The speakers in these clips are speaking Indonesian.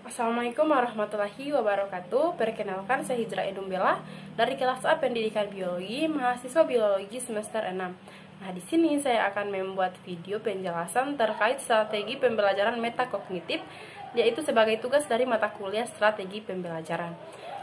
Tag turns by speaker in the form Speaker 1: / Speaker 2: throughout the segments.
Speaker 1: Assalamualaikum warahmatullahi wabarakatuh. Perkenalkan, saya Hijrah Edum Bella dari kelas A Pendidikan Biologi, mahasiswa biologi semester 6. Nah, di sini saya akan membuat video penjelasan terkait strategi pembelajaran metakognitif, yaitu sebagai tugas dari mata kuliah strategi pembelajaran.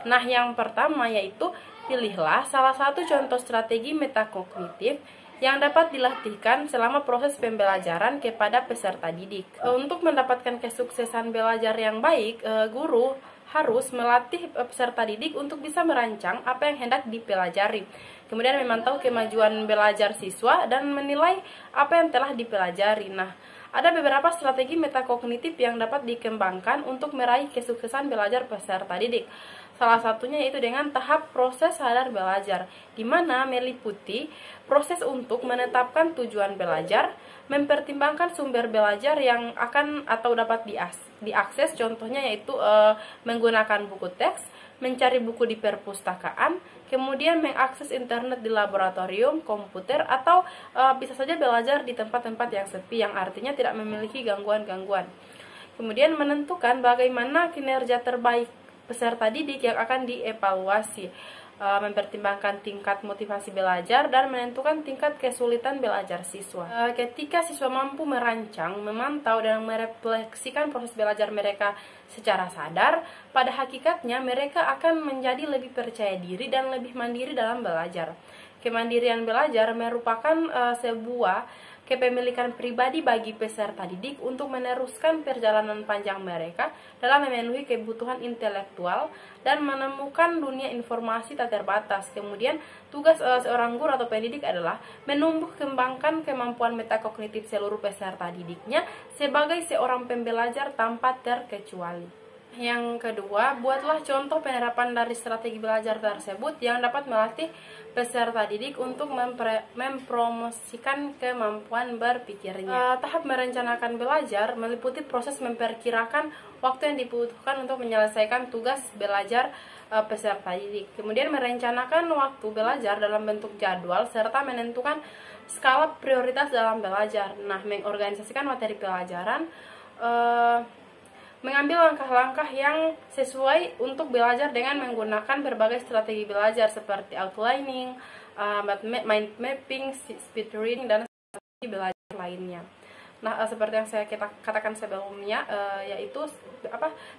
Speaker 1: Nah, yang pertama yaitu pilihlah salah satu contoh strategi metakognitif yang dapat dilatihkan selama proses pembelajaran kepada peserta didik. Untuk mendapatkan kesuksesan belajar yang baik, guru harus melatih peserta didik untuk bisa merancang apa yang hendak dipelajari. Kemudian memantau kemajuan belajar siswa dan menilai apa yang telah dipelajari. Nah, ada beberapa strategi metakognitif yang dapat dikembangkan untuk meraih kesuksesan belajar peserta didik. Salah satunya yaitu dengan tahap proses sadar belajar, di mana meliputi proses untuk menetapkan tujuan belajar, mempertimbangkan sumber belajar yang akan atau dapat diakses, contohnya yaitu menggunakan buku teks, mencari buku di perpustakaan, kemudian mengakses internet di laboratorium, komputer, atau bisa saja belajar di tempat-tempat yang sepi, yang artinya tidak memiliki gangguan-gangguan. Kemudian menentukan bagaimana kinerja terbaik peserta didik yang akan dievaluasi, mempertimbangkan tingkat motivasi belajar dan menentukan tingkat kesulitan belajar siswa. Ketika siswa mampu merancang, memantau, dan merefleksikan proses belajar mereka secara sadar, pada hakikatnya mereka akan menjadi lebih percaya diri dan lebih mandiri dalam belajar. Kemandirian belajar merupakan sebuah kepemilikan pribadi bagi peserta didik untuk meneruskan perjalanan panjang mereka dalam memenuhi kebutuhan intelektual dan menemukan dunia informasi tak terbatas. Kemudian, tugas seorang guru atau pendidik adalah menumbuh kembangkan kemampuan metakognitif seluruh peserta didiknya sebagai seorang pembelajar tanpa terkecuali. Yang kedua, buatlah contoh penerapan dari strategi belajar tersebut yang dapat melatih peserta didik untuk mempromosikan kemampuan berpikirnya. Tahap merencanakan belajar meliputi proses memperkirakan waktu yang dibutuhkan untuk menyelesaikan tugas belajar peserta didik. Kemudian merencanakan waktu belajar dalam bentuk jadwal serta menentukan skala prioritas dalam belajar. Nah, mengorganisasikan materi pelajaran, mengambil langkah-langkah yang sesuai untuk belajar dengan menggunakan berbagai strategi belajar seperti outlining, mind mapping, speed reading, dan strategi belajar lainnya. Nah, seperti yang saya katakan sebelumnya, yaitu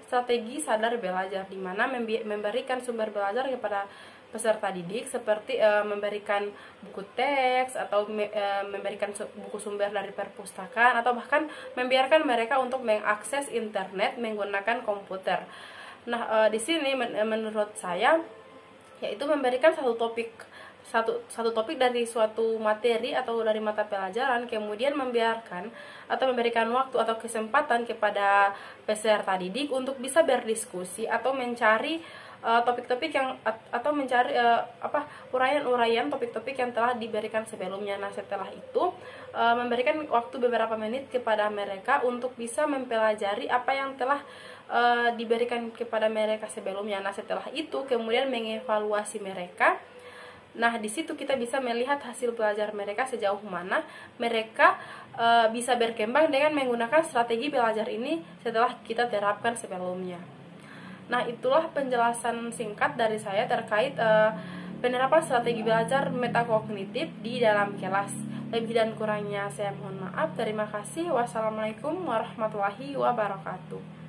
Speaker 1: strategi sadar belajar, di mana memberikan sumber belajar kepada peserta didik seperti memberikan buku teks atau memberikan buku sumber dari perpustakaan, atau bahkan membiarkan mereka untuk mengakses internet menggunakan komputer. Nah, di sini menurut saya yaitu memberikan satu topik dari suatu materi atau dari mata pelajaran, kemudian membiarkan atau memberikan waktu atau kesempatan kepada peserta didik untuk bisa berdiskusi atau mencari topik-topik yang atau mencari uraian-uraian topik-topik yang telah diberikan sebelumnya. Nah, setelah itu memberikan waktu beberapa menit kepada mereka untuk bisa mempelajari apa yang telah diberikan kepada mereka sebelumnya. Nah, setelah itu kemudian mengevaluasi mereka. Nah, di situ kita bisa melihat hasil belajar mereka sejauh mana mereka bisa berkembang dengan menggunakan strategi belajar ini setelah kita terapkan sebelumnya. Nah, itulah penjelasan singkat dari saya terkait penerapan strategi belajar metakognitif di dalam kelas. Lebih dan kurangnya saya mohon maaf. Terima kasih. Wassalamualaikum warahmatullahi wabarakatuh.